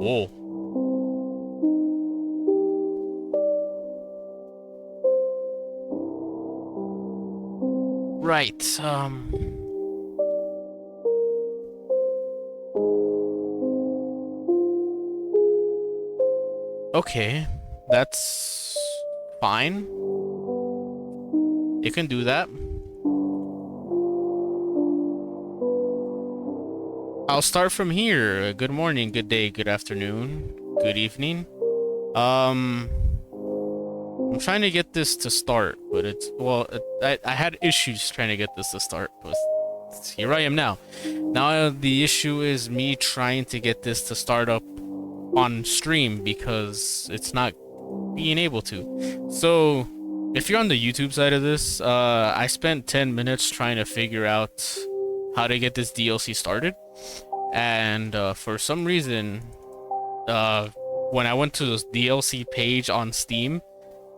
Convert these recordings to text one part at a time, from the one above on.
Whoa. Right. Okay. That's fine. You can do that. I'll start from here. Good morning, good day, good afternoon, good evening. I'm trying to get this to start, but I had issues trying to get this to start, but here I am now. Now the issue is me trying to get this to start up on stream because it's not being able to. So if you're on the YouTube side of this, I spent 10 minutes trying to figure out how to get this DLC started, and for some reason, when I went to the DLC page on Steam,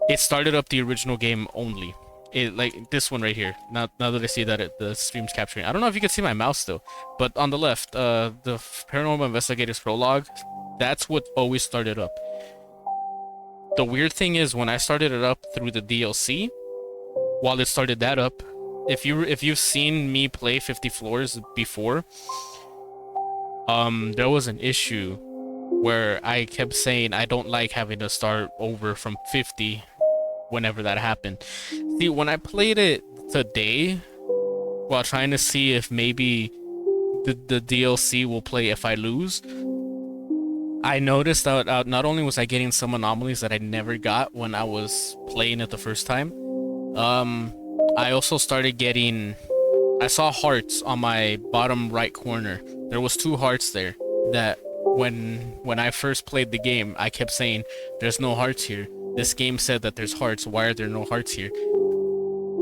it started up the original game only. It, like this one right here. Now that I see that the stream's capturing, I don't know if you can see my mouse though, but on the left, the Paranormal Investigators prologue, that's what always started up. The weird thing is, when I started it up through the DLC, while it started that up, if you've seen me play 50 Floors before, there was an issue where I kept saying I don't like having to start over from 50 whenever that happened. See, when I played it today, while trying to see if maybe the DLC will play if I lose, I noticed that not only was I getting some anomalies that I never got when I was playing it the first time, I also started getting... I saw hearts on my bottom right corner. There was 2 hearts there that when I first played the game, I kept saying, there's no hearts here. This game said that there's hearts. Why are there no hearts here?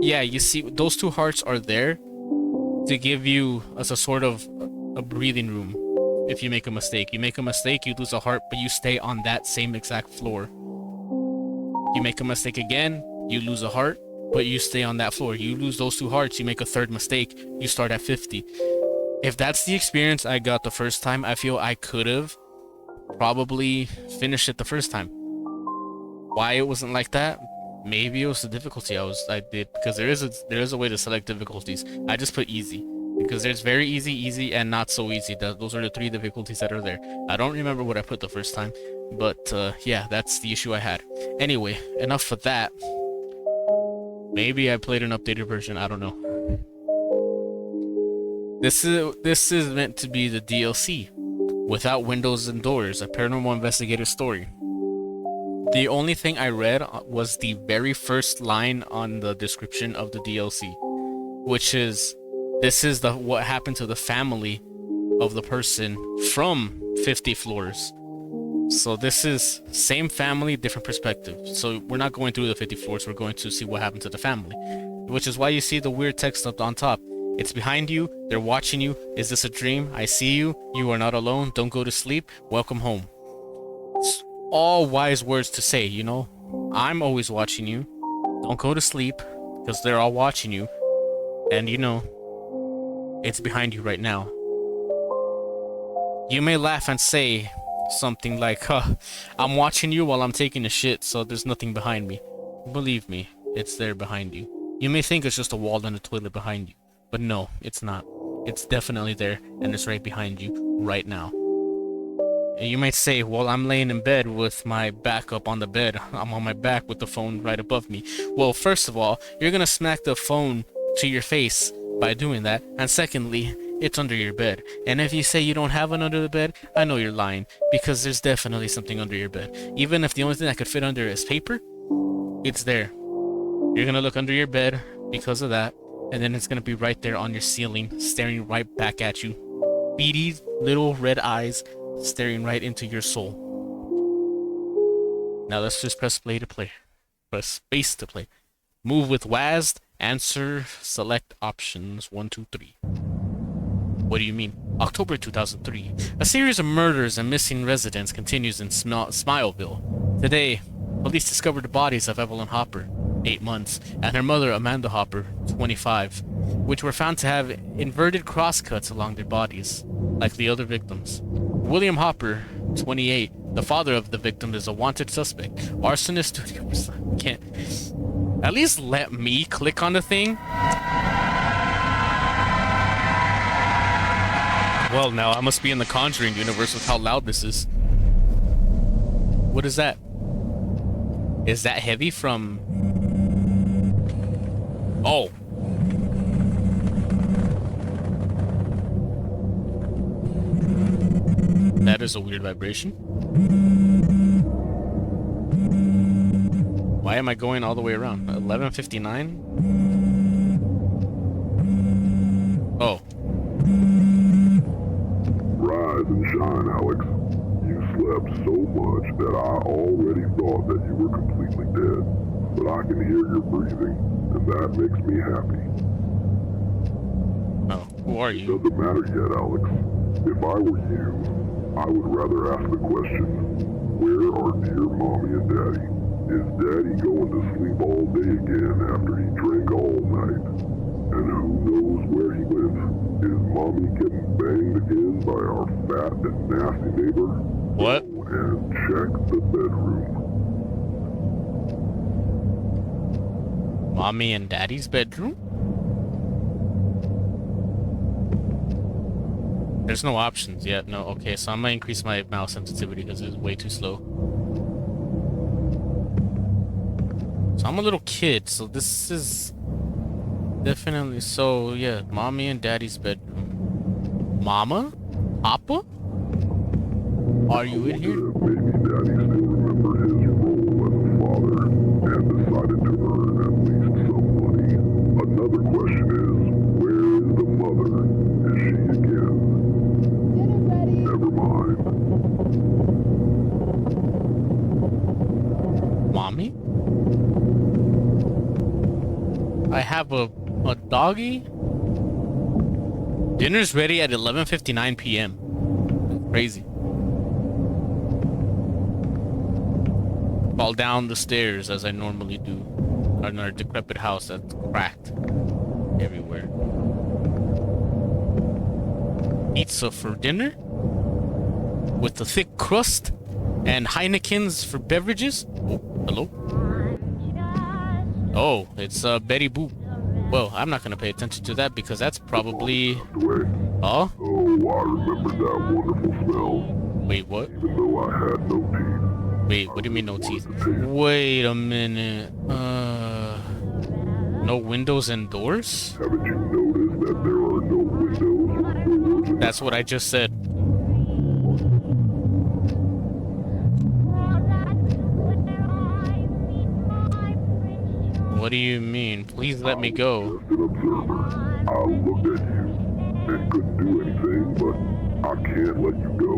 Yeah, you see, those 2 hearts are there to give you as a sort of a breathing room. If you make a mistake, you lose a heart, but you stay on that same exact floor. You make a mistake again, you lose a heart, but you stay on that floor. You lose those 2 hearts, you make a 3rd mistake, you start at 50. If that's the experience I got the first time, I feel I could have probably finished it the first time. Why it wasn't like that? Maybe it was the difficulty I did, because there is a way to select difficulties. I just put easy, because there's very easy, easy, and not so easy. Those are the 3 difficulties that are there. I don't remember what I put the first time, but yeah, that's the issue I had. Anyway, enough for that. Maybe I played an updated version, I don't know. This is meant to be the DLC, Without Windows and Doors, a Paranormal Investigator story. The only thing I read was the very first line on the description of the DLC, which is, this is what happened to the family of the person from 50 Floors. So this is same family, different perspective. So we're not going through the 50 Floors, we're going to see what happened to the family. Which is why you see the weird text up on top. It's behind you, they're watching you. Is this a dream? I see you. You are not alone. Don't go to sleep. Welcome home. It's all wise words to say, you know? I'm always watching you. Don't go to sleep, because they're all watching you. And you know, it's behind you right now. You may laugh and say something like, huh, I'm watching you while I'm taking a shit, so there's nothing behind me. Believe me, it's there behind you. You may think it's just a wall and a toilet behind you, but no, it's not. It's definitely there, and it's right behind you, right now. And you might say, well, I'm laying in bed with my back up on the bed. I'm on my back with the phone right above me. Well, first of all, you're gonna smack the phone to your face by doing that, and secondly, it's under your bed. And if you say you don't have one under the bed, I know you're lying, because there's definitely something under your bed. Even if the only thing that could fit under is paper, it's there. You're gonna look under your bed because of that, and then it's gonna be right there on your ceiling, staring right back at you. Beady little red eyes staring right into your soul. Now let's just press play to play. Press space to play. Move with WASD. Answer. Select options 1, 2, 3. What do you mean? October 2003. A series of murders and missing residents continues in Smileville. Today, police discovered the bodies of Evelyn Hopper, 8 months, and her mother Amanda Hopper, 25. which were found to have inverted crosscuts along their bodies, like the other victims. William Hopper, 28, the father of the victim, is a wanted suspect. Arsonist, 20%. Can't. At least let me click on the thing. Well, now I must be in the Conjuring universe with how loud this is. What is that? Is that heavy from... Oh. That is a weird vibration. Why am I going all the way around? 11:59? Oh. Rise and shine, Alex. You slept so much that I already thought that you were completely dead. But I can hear your breathing, and that makes me happy. Oh, who are It you? doesn't matter yet, Alex. If I were you, I would rather ask the question, where are dear Mommy and Daddy? Is Daddy going to sleep all day again after he drank all night? And who knows where he went? Is Mommy getting banged again by our fat and nasty neighbor? What? Go and check the bedroom. Mommy and Daddy's bedroom? There's no options yet. No, okay, so I'm gonna increase my mouse sensitivity because it's way too slow. So I'm a little kid, so this is definitely so, yeah, Mommy and Daddy's bedroom. Mama? Papa? Are you in here? Maybe Daddy still remembered his role as a father and decided to earn at least some money. Another question is, where is the mother? Is she again? Never mind. Mommy? I have a doggy? Dinner's ready at 11:59 p.m. Crazy. Fall down the stairs as I normally do. In our decrepit house that's cracked everywhere. Pizza for dinner? With a thick crust? And Heinekens for beverages? Oh, hello? Oh, it's Betty Boop. Well, I'm not gonna pay attention to that because that's probably... Wait. Oh? Oh, I remember that wonderful smell. Wait, what? Even though I had no teeth. Wait, what do you mean no teeth? Wait a minute. No windows and doors? Haven't you noticed that there are no windows or doors? That's what I just said. What do you mean? Please let me go. Just an observer. I looked at you and couldn't do anything, but I can't let you go.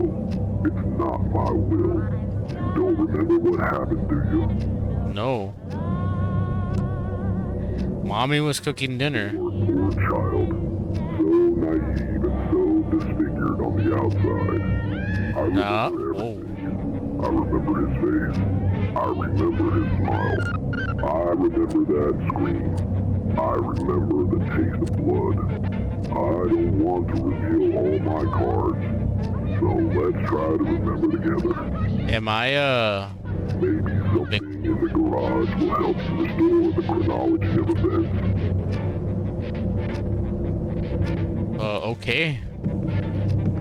It's not my will. You don't remember what happened, do you? No. Mommy was cooking dinner. Poor child. So naive and so disfigured on the outside. I remember everything. I remember his face. I remember his smile. I remember that scream. I remember the taste of blood. I don't want to reveal all my cards. So let's try to remember together. Am I, Maybe something in the garage will help you restore the chronology of events. Okay.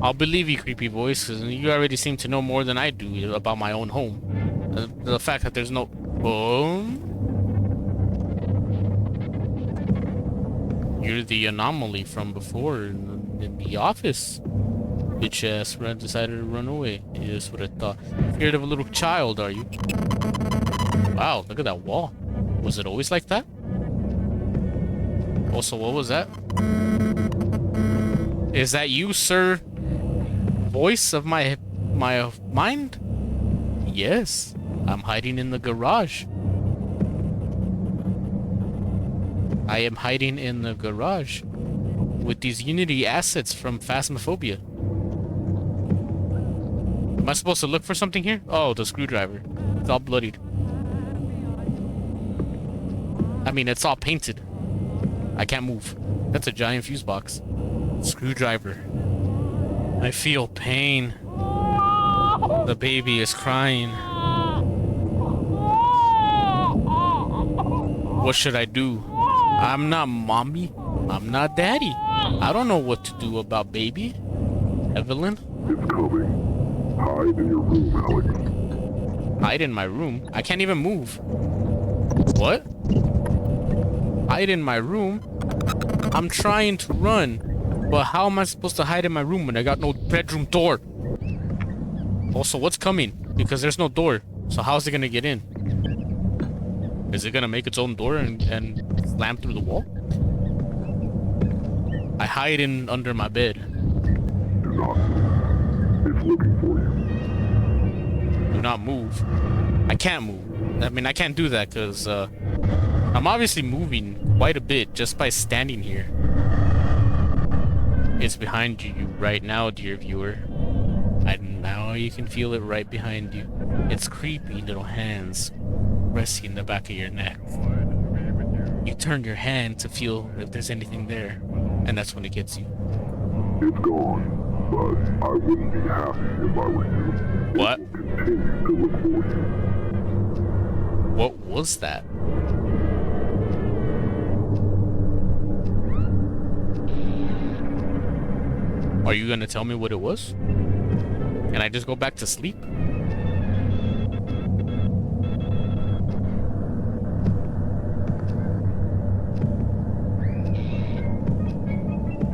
I'll believe you, creepy voice, because you already seem to know more than I do about my own home. The fact that there's no... You're the anomaly from before in the office. Bitch ass decided to run away. Yes, what I thought. Scared of a little child, are you? Wow, look at that wall. Was it always like that? Also, what was that? Is that you, sir? Voice of my mind? Yes, I'm hiding in the garage. I am hiding in the garage with these Unity assets from Phasmophobia. Am I supposed to look for something here? Oh, the screwdriver. It's all bloodied. I mean, it's all painted. I can't move. That's a giant fuse box. Screwdriver. I feel pain. The baby is crying. What should I do? I'm not mommy. I'm not daddy. I don't know what to do about baby. Evelyn? It's coming. Hide in your room, Alex. Hide in my room? I can't even move. What? Hide in my room? I'm trying to run. But how am I supposed to hide in my room when I got no bedroom door? Also, what's coming? Because there's no door. So how's it gonna get in? Is it gonna make its own door and slam through the wall? I hide in under my bed. Do not move. It's looking for you. Do not move. I can't move. I mean, I can't do that because I'm obviously moving quite a bit just by standing here. It's behind you right now, dear viewer. And now you can feel it right behind you. Its creepy little hands resting the back of your neck. You turn your hand to feel if there's anything there, and that's when it gets you. It's gone, but I wouldn't be happy if I were you. What? It will continue to look for you. What was that? Are you gonna tell me what it was? Can I just go back to sleep?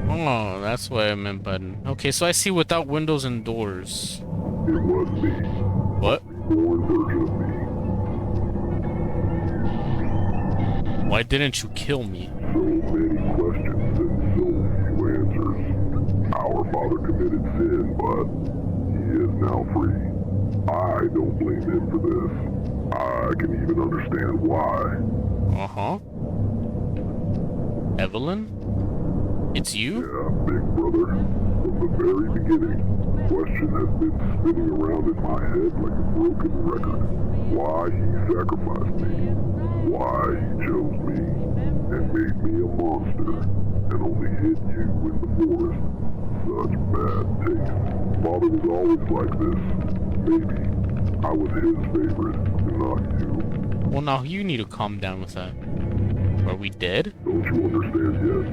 Oh, that's what I meant button. Okay, so I see without windows and doors. It was me. What? Reborn version of me. Why didn't you kill me? So many questions and so few answers. Our father committed sin, but he is now free. I don't blame him for this. I can even understand why. Uh-huh. Evelyn? It's you? Yeah, big brother. From the very beginning, the question has been spinning around in my head like a broken record. Why he sacrificed me. Why he chose me and made me a monster and only hid you in the forest. Such bad taste. Father was always like this. Maybe I was his favorite and not you. Well, now you need to calm down with that. Are we dead? Don't you understand yet?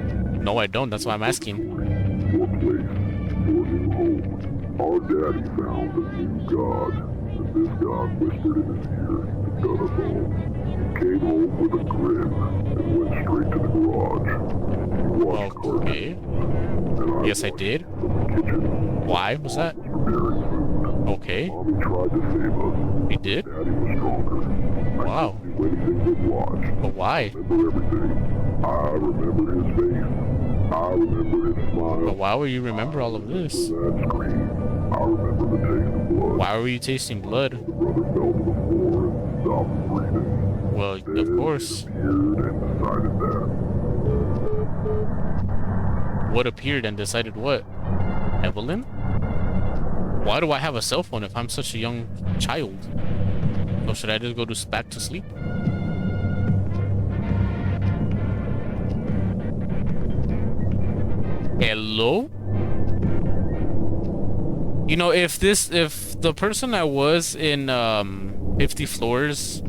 No, I don't. That's why I'm asking. Your place, your new home. Our daddy found a new god, and this god whispered in his ear to cut us all. He came home with a grin and went straight to the garage. He watched Okay. cartoons, and Yes, I did. from the kitchen. Why was that? Preparing food. Okay. Mommy tried to save us. He did? Daddy was stronger. Wow. I couldn't do anything but watch. But why? Remember everything. I remember his face. I remember his smile. But why would you remember all of this? That scream. I remember the taste of blood. Why were you tasting blood? The brother fell to the floor and stopped breathing. Well, Then of course. it appeared and decided that. What appeared and decided what? Evelyn? Why do I have a cell phone if I'm such a young child? So should I just go back to sleep? Hello? You know, if the person I was in 50 Floors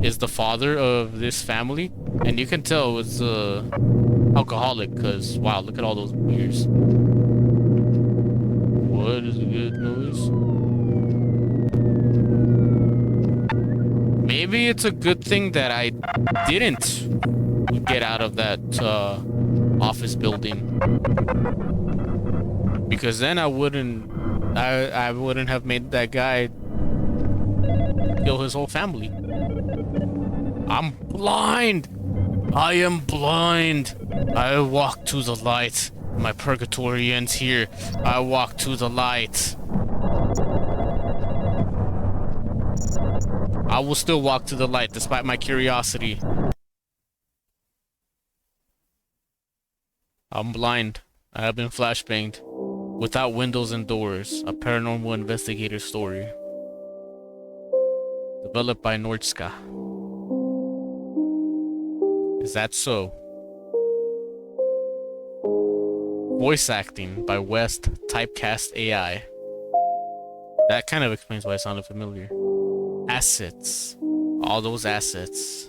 is the father of this family, and you can tell it's alcoholic, because wow, look at all those beers. What is a good noise? Maybe it's a good thing that I didn't get out of that office building, because then I wouldn't have made that guy kill his whole family. I'm blind. I am blind. I walk to the light. My purgatory ends here. I walk to the light. I will still walk to the light despite my curiosity. I'm blind. I have been flashbanged. Without windows and doors. A paranormal investigator story. Developed by Nordska. Is that so? Voice acting by West Typecast AI. That kind of explains why it sounded familiar. Assets. All those assets.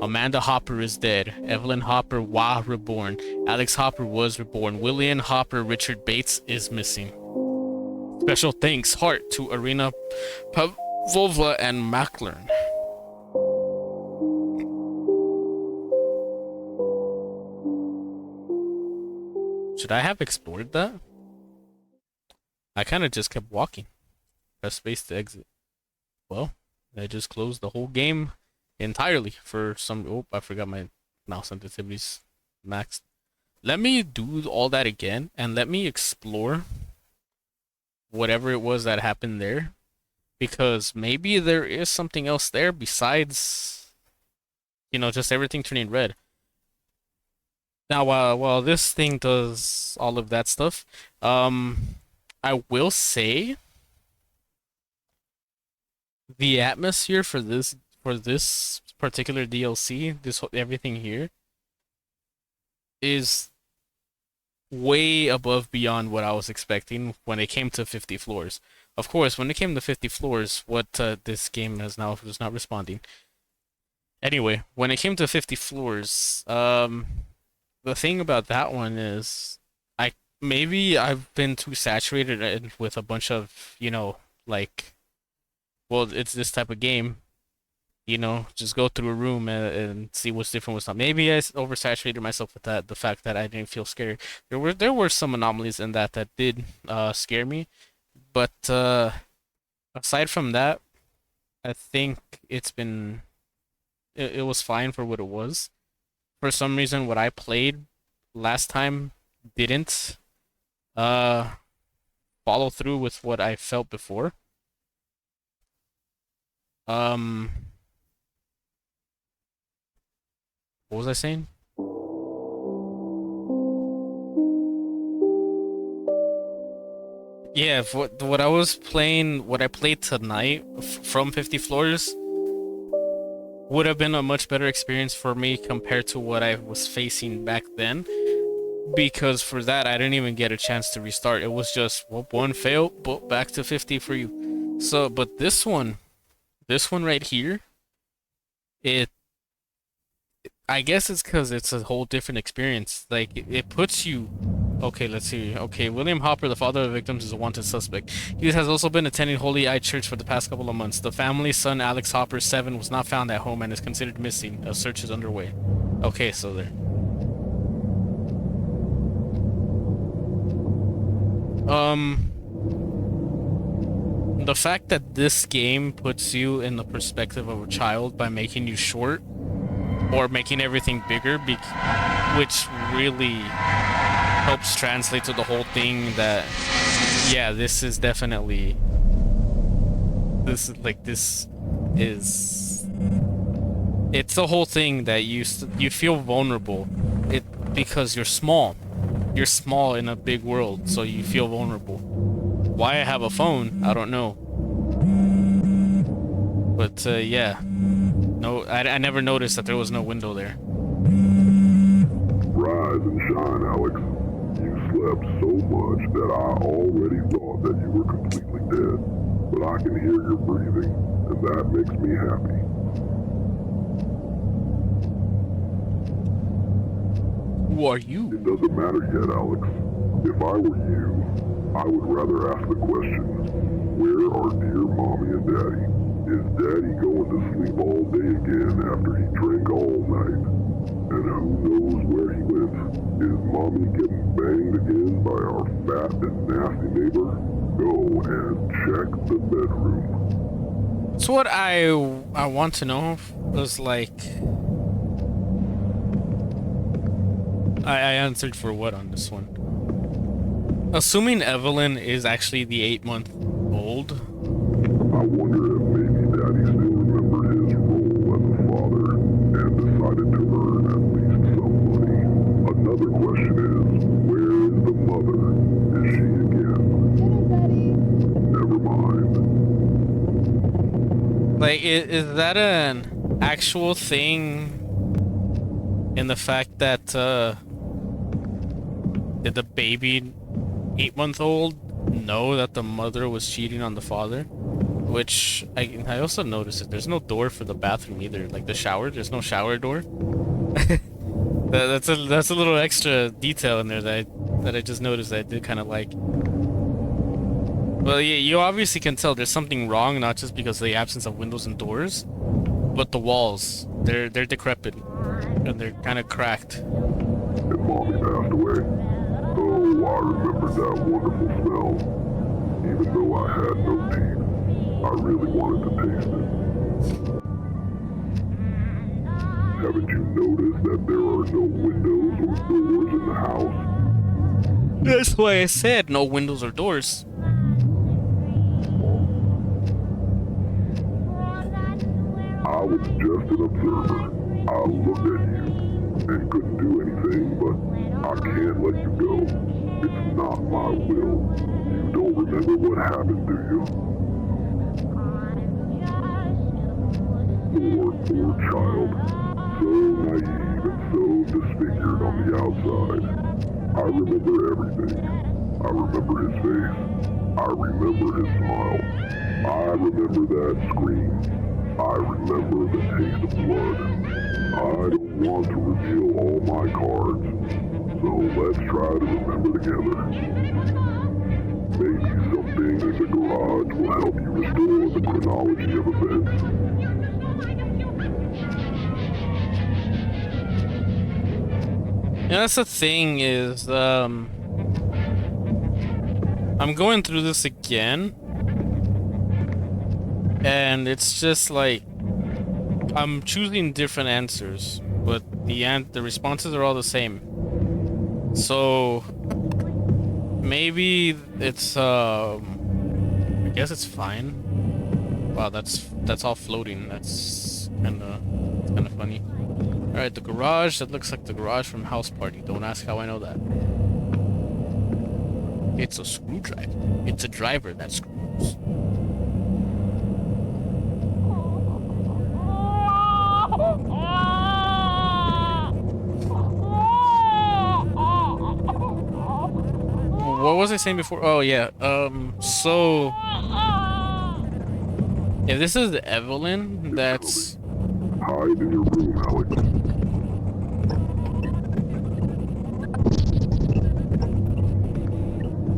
Amanda Hopper is dead. Evelyn Hopper reborn. Alex Hopper was reborn. William Hopper Richard Bates is missing. Special thanks, heart, to Arena Pavlovna and Macklern. Should I have explored that? I kind of just kept walking. Press space to exit. Well, I just closed the whole game entirely for some... Oh, I forgot my mouse sensitivities maxed. Let me do all that again and let me explore whatever it was that happened there. Because maybe there is something else there besides, you know, just everything turning red. Now, while this thing does all of that stuff, I will say the atmosphere for this particular DLC, everything here, is way above beyond what I was expecting when it came to 50 floors. Of course, when it came to 50 floors, what this game is now is not responding. Anyway, when it came to 50 floors, the thing about that one is, maybe I've been too saturated with a bunch of, you know, like, well, it's this type of game, you know, just go through a room and see what's different, what's not. Maybe I oversaturated myself with that, the fact that I didn't feel scared. There were some anomalies in that did scare me, but aside from that, I think it was fine for what it was. For some reason, what I played last time didn't follow through with what I felt before. What was I saying? Yeah, what I was playing, what I played tonight from 50 floors would have been a much better experience for me compared to what I was facing back then. Because for that, I didn't even get a chance to restart. It was just, well, one failed, but back to 50 for you. So, but this one right here, I guess it's because it's a whole different experience. Like, it puts you... Okay, let's see. Okay, William Hopper, the father of victims, is a wanted suspect. He has also been attending Holy Eye Church for the past couple of months. The family's son, Alex Hopper, 7, was not found at home and is considered missing. A search is underway. Okay, so there. The fact that this game puts you in the perspective of a child by making you short or making everything bigger, which really helps translate to the whole thing that, yeah, this is definitely, it's the whole thing that you feel vulnerable, because you're small in a big world, so you feel vulnerable. Why I have a phone, I don't know, but yeah, no, I never noticed that there was no window there. Rise and shine, Alex. You slept so much that I already thought that you were completely dead, but I can hear your breathing, and that makes me happy. Who are you? It doesn't matter yet, Alex. If I were you, I would rather ask the question, where are dear Mommy and Daddy? Is Daddy going to sleep all day again after he drank all night? And who knows where he went? Is Mommy getting banged again by our fat and nasty neighbor? Go and check the bedroom. So what I want to know is, like, I answered for what on this one? Assuming Evelyn is actually the 8-month-old. I wonder if maybe Daddy still remembered his role as a father and decided to earn at least some money. Another question is, where is the mother? Is she again? Never mind. Like, is that an actual thing in the fact that did the baby 8-month-old know that the mother was cheating on the father? Which I also noticed that there's no door for the bathroom either. Like the shower, there's no shower door. That's a little extra detail in there that I just noticed that I did kind of like. Well, yeah, you obviously can tell there's something wrong, not just because of the absence of windows and doors, but the walls. They're decrepit and they're kind of cracked. And Mommy passed away. Oh, I remember that wonderful smell. Even though I had no teeth, I really wanted to taste it. Haven't you noticed that there are no windows or doors in the house? That's why I said no windows or doors. I was just an observer. I looked at you and couldn't do anything, but I can't let you go. It's not my will. You don't remember what happened, do you? Poor child. So naive and so disfigured on the outside. I remember everything. I remember his face. I remember his smile. I remember that scream. I remember the taste of blood. I don't want to reveal all my cards, so let's try to remember together. Maybe something in the garage will help you restore the chronology of events. Yeah, that's the thing is, I'm going through this again, and it's just like I'm choosing different answers, but the responses are all the same. So maybe it's I guess it's fine. Wow, that's all floating. That's kind of funny. All right, the garage. That looks like the garage from House Party. Don't ask how I know that. It's a screwdriver. It's a driver that screws. What was I saying before? Oh yeah. So if this is Evelyn, that's Hide in your room, Alex.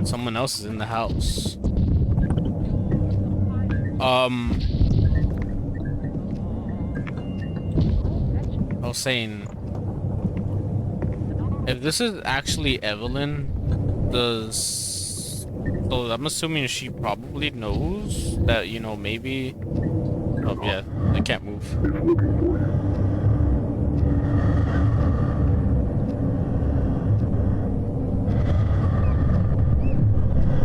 someone else is in the house. I was saying, if this is actually Evelyn, so I'm assuming she probably knows that, you know, maybe. Oh yeah, I can't move. It's looking for you.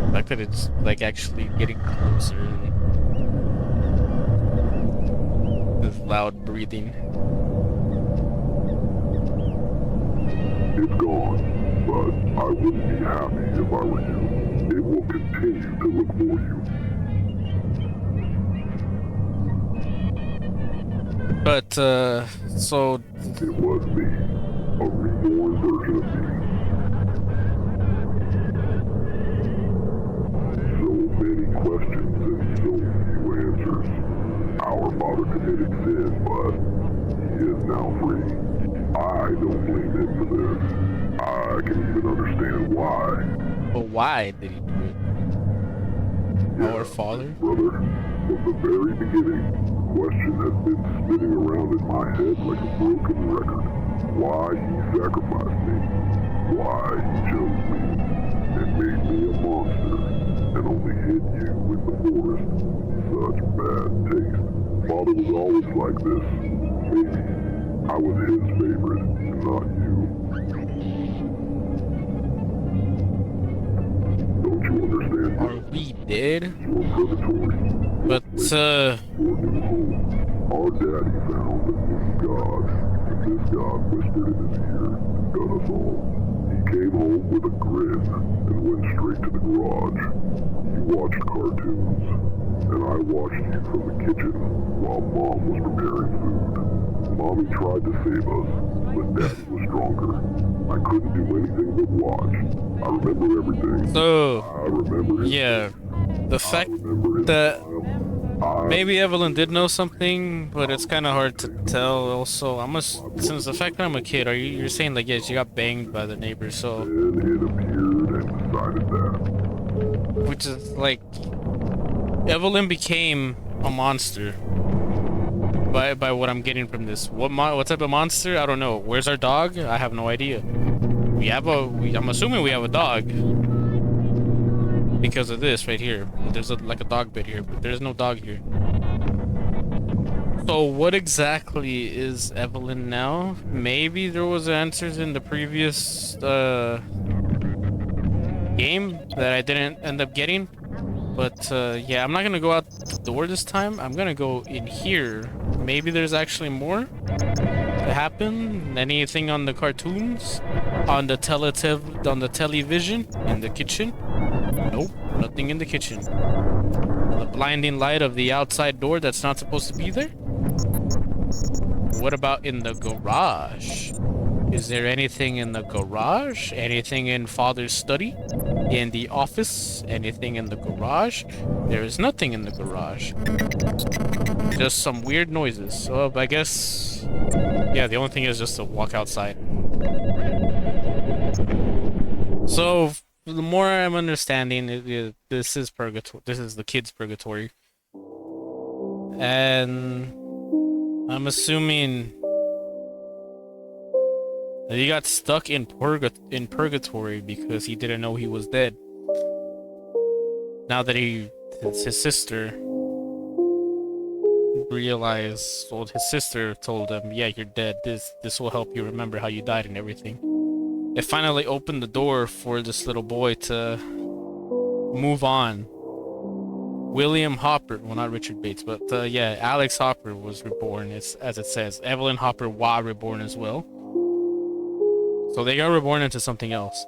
The fact that it's like actually getting closer. This loud breathing. It's gone, but I wouldn't be happy if I were you. It will continue to look for you. But, so... It was me, a reborn version of me. So many questions and so few answers. Our father committed sin, but he is now free. I don't blame him for this. I can even understand why. But why did he do it? Yeah, Our father? brother, from the very beginning, the question has been spinning around in my head like a broken record. Why he sacrificed me. Why he chose me. And made me a monster. And only hid you in the forest. Such bad taste. Father was always like this. Maybe I was his favorite, and not you. Don't you understand? Are we dead? Your purgatory. But, Your new home. Our daddy found a new god, and this god whispered in his ear and got us all. He came home with a grin and went straight to the garage. You watched cartoons, and I watched you from the kitchen while Mom was preparing food. Mommy tried to save us, but Daddy was stronger. I couldn't do anything but watch. I remember everything. So, I remember his yeah, the I fact remember his that smile. maybe Evelyn did know something, but it's kind of hard to tell. Also, since the fact that I'm a kid, you're saying like, yeah, she got banged by the neighbors, so Then it appeared and decided that. which is like Evelyn became a monster by what I'm getting from this. What type of monster? I don't know. Where's our dog? I have no idea. I'm assuming we have a dog because of this right here. There's like a dog bit here, but there's no dog here. So what exactly is Evelyn now? Maybe there was answers in the previous game that I didn't end up getting. But yeah, I'm not gonna go out the door this time. I'm gonna go in here. Maybe there's actually more to happen. Anything on the cartoons? On the television? In the kitchen? Nope, nothing in the kitchen. The blinding light of the outside door that's not supposed to be there? What about in the garage? Is there anything in the garage? Anything in Father's study? In the office? Anything in the garage? There is nothing in the garage. Just some weird noises. So I guess... yeah, the only thing is just to walk outside. So, the more I'm understanding, this is purgatory. This is the kid's purgatory. And... I'm assuming... he got stuck in purgatory because he didn't know he was dead. Now that his sister realized, well, his sister told him, yeah, you're dead. This will help you remember how you died and everything. It finally opened the door for this little boy to move on. William Hopper, well, not Richard Bates, but yeah, Alex Hopper was reborn, as it says. Evelyn Hopper was reborn as well. So they got reborn into something else.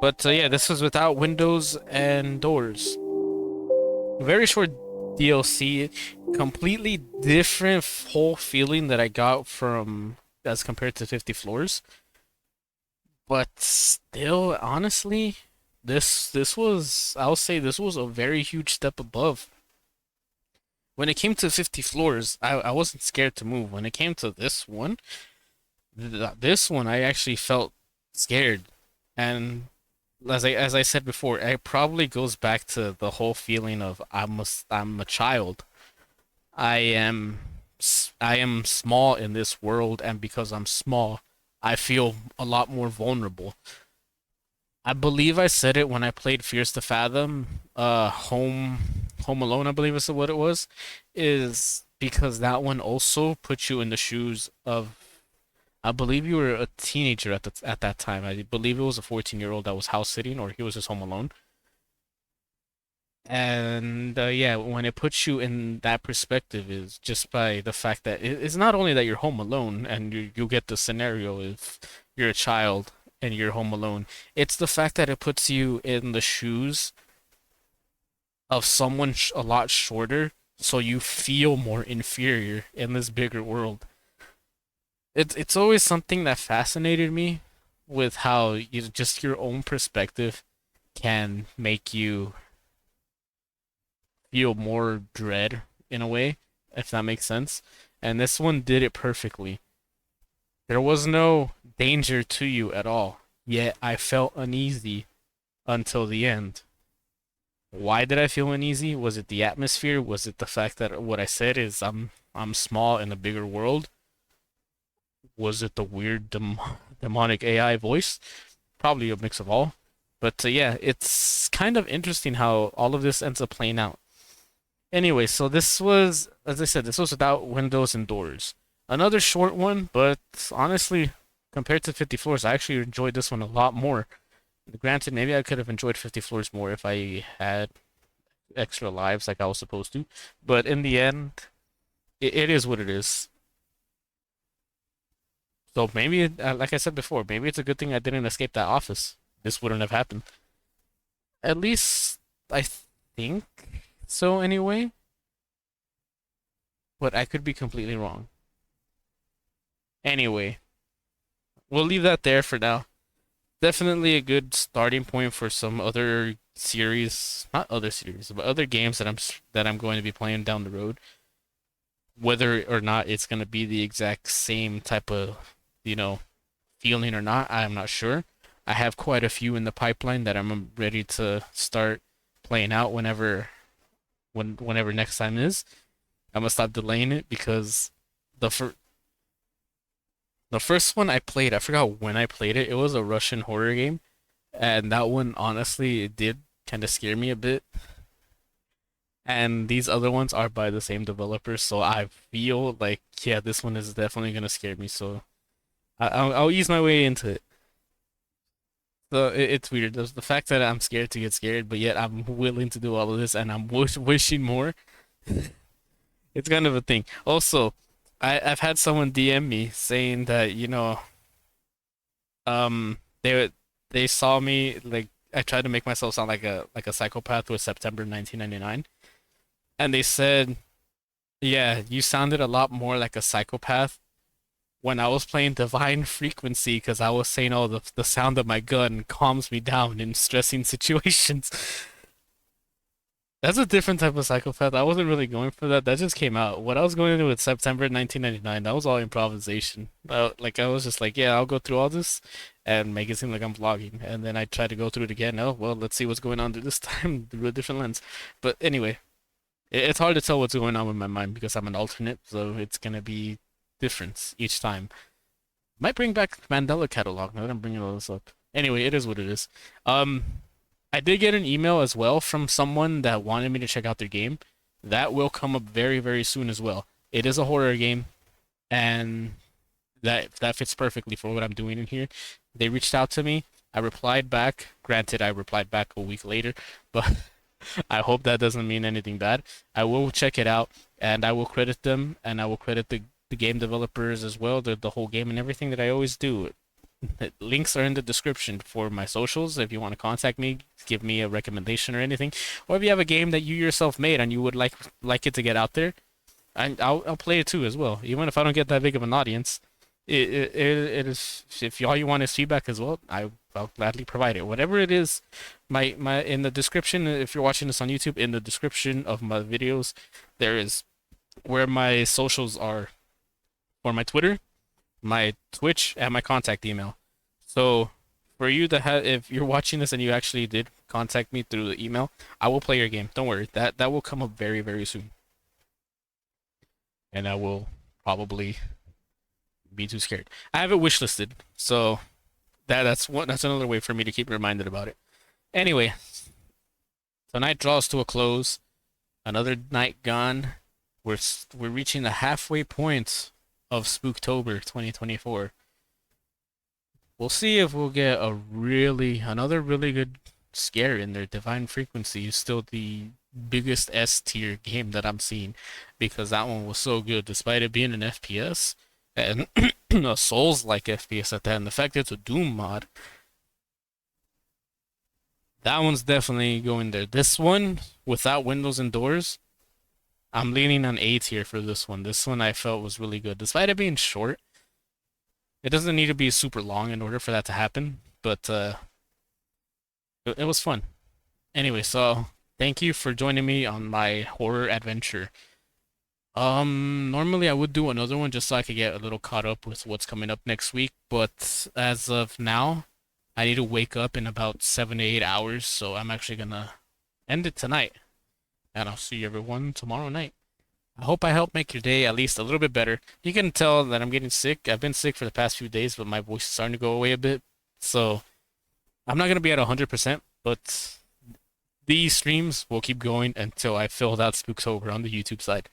But yeah, this was without windows and doors. Very short DLC, completely different whole feeling that I got from as compared to 50 Floors. But still, honestly, this was, I'll say this was a very huge step above. When it came to 50 Floors, I wasn't scared to move. When it came to this one I actually felt scared. And as I said before, it probably goes back to the whole feeling of I'm a child. I am small in this world, and because I'm small, I feel a lot more vulnerable. I believe I said it when I played Fears to Fathom, Home Alone, I believe is what it was, is because that one also puts you in the shoes of, I believe you were a teenager at that time. I believe it was a 14-year-old that was house sitting, or he was just home alone. And yeah, when it puts you in that perspective is just by the fact that it's not only that you're home alone and you get the scenario if you're a child and you're home alone. It's the fact that it puts you in the shoes of someone a lot shorter, so you feel more inferior in this bigger world. It's always something that fascinated me with how just your own perspective can make you feel more dread in a way, if that makes sense. And this one did it perfectly. There was no danger to you at all, yet I felt uneasy until the end. Why did I feel uneasy? Was it the atmosphere? Was it the fact that what I said is I'm small in a bigger world? Was it the weird demonic AI voice? Probably a mix of all. But yeah, it's kind of interesting how all of this ends up playing out. Anyway, so this was, as I said, this was without windows and doors. Another short one, but honestly, compared to 50 Floors, I actually enjoyed this one a lot more. Granted, maybe I could have enjoyed 50 Floors more if I had extra lives like I was supposed to. But in the end, it is what it is. So maybe, like I said before, maybe it's a good thing I didn't escape that office. This wouldn't have happened. At least, I think so anyway. But I could be completely wrong. Anyway, we'll leave that there for now. Definitely a good starting point for some other series, not other series, but other games that I'm going to be playing down the road. Whether or not it's going to be the exact same type of, you know, feeling or not, I'm not sure. I have quite a few in the pipeline that I'm ready to start playing out whenever next time is. I'm gonna stop delaying it because the fir the first one I played, I forgot when I played it. It was a Russian horror game, and that one honestly it did kind of scare me a bit. And these other ones are by the same developers, so I feel like yeah, this one is definitely gonna scare me. So I'll ease my way into it. So it's weird. There's the fact that I'm scared to get scared, but yet I'm willing to do all of this, and I'm wishing more. It's kind of a thing. Also, I've had someone DM me saying that, they saw me like I tried to make myself sound like a psychopath with September 1999, and they said, "Yeah, you sounded a lot more like a psychopath when I was playing Divine Frequency because I was saying, oh, the sound of my gun calms me down in stressing situations." That's a different type of psychopath. I wasn't really going for that. That just came out. What I was going to do with September 1999, that was all improvisation. Like I was just like, yeah, I'll go through all this and make it seem like I'm vlogging. And then I try to go through it again. Oh, well, let's see what's going on this time through a different lens. But anyway, it's hard to tell what's going on with my mind because I'm an alternate, so it's gonna be different each time. Might bring back Mandela Catalog now that I'm bringing all this up. Anyway, it is what it is. Um, I did get an email as well from someone that wanted me to check out their game. That will come up very, very soon as well. It is a horror game, and that fits perfectly for what I'm doing in here. They reached out to me. I replied back. Granted, I replied back a week later, but I hope that doesn't mean anything bad. I will check it out, and I will credit them, and I will credit the game developers as well, the whole game and everything that I always do. Links are in the description for my socials. If you want to contact me, give me a recommendation or anything, or if you have a game that you yourself made and you would like it to get out there, and I'll play it too as well. Even if I don't get that big of an audience, it is if all you want is feedback as well, I'll gladly provide it. Whatever it is, my in the description. If you're watching this on YouTube, in the description of my videos, there is where my socials are for my Twitter, my Twitch, and my contact email. So for you to have, if you're watching this and you actually did contact me through the email, I will play your game. Don't worry, that will come up very, very soon, and I will probably be too scared. I have it wishlisted, so that's another way for me to keep reminded about it. Anyway, tonight draws to a close. Another night gone. We're reaching the halfway point of Spooktober 2024. We'll see if we'll get another really good scare in there. Divine Frequency is still the biggest S tier game that I'm seeing because that one was so good despite it being an FPS and a Souls-like FPS at that. And the fact that it's a Doom mod, that one's definitely going there. This one without windows and doors, I'm leaning on A tier for this one. This one I felt was really good despite it being short. It doesn't need to be super long in order for that to happen, but it was fun. Anyway, so thank you for joining me on my horror adventure. Normally I would do another one just so I could get a little caught up with what's coming up next week, but as of now, I need to wake up in about 7 to 8 hours, so I'm actually gonna end it tonight, and I'll see everyone tomorrow night. I hope I helped make your day at least a little bit better. You can tell that I'm getting sick. I've been sick for the past few days, but my voice is starting to go away a bit. So I'm not going to be at 100%, but these streams will keep going until I filled out Spooktober on the YouTube side.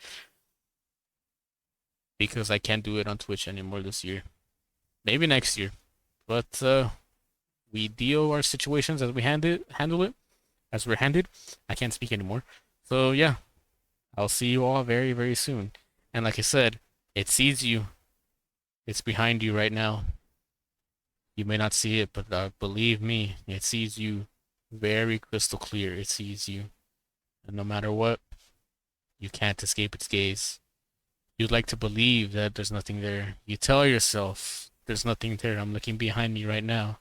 Because I can't do it on Twitch anymore this year. Maybe next year. But we deal our situations as we handle it. As we're handed. I can't speak anymore. So yeah. I'll see you all very, very soon. And like I said, it sees you. It's behind you right now. You may not see it, but believe me, it sees you very crystal clear. It sees you. And no matter what, you can't escape its gaze. You'd like to believe that there's nothing there. You tell yourself there's nothing there. I'm looking behind me right now.